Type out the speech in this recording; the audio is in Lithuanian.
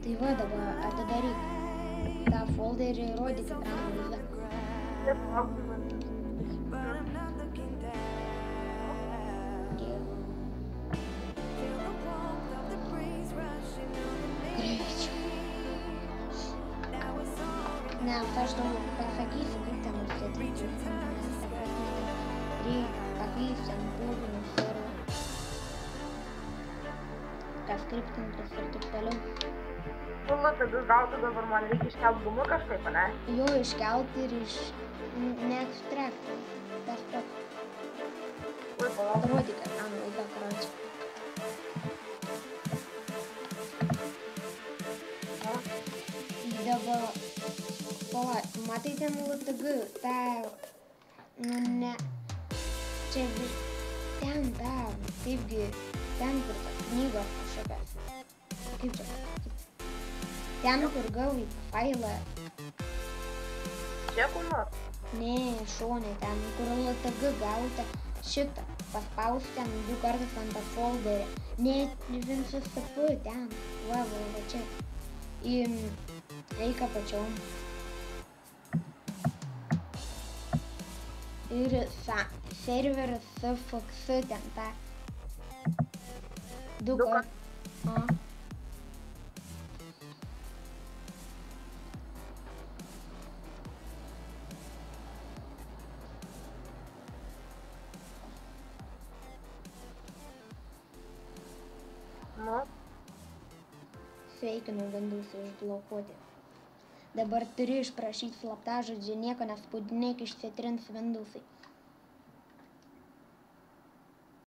Tai va dabar atidaryk tą folderį ir rodyk ekrano vaizdą. Greičiau. Ne, aš tau pasakysiu, kaip ten užsidaryti. Reikia pakeisti ant būgnus ir paskriptintis ir taip toliau. Nu, tada gal dabar man reikia iškelt gumą kažkaip, ne? Jo iškelti ir neekstrakti. Tas pats. Oi, palauk. Rodyk ekrano vaizdą, karočią. Dabar, palauk, matai ten LTG, tą, nu ne, čia ten tą, kaipgi, ten kur tas knygos kažkokios, kaip čia pasakyti, ten kur gavai failą, Čia kur nors? ne, šonė, ten kur LTG gauta, šitą, paspausti ten 2 kartus ant tą folderį, net visų sapu ten, va, čia, eik apačiom. Ir serveris SFX ten tą. 2 kartus. Nu, Sveikinu, Windows'ai užblokuoti. Dabar turi išprašyti slaptažodžių, nieko nespaudinėk, išsitrins Windows'ai.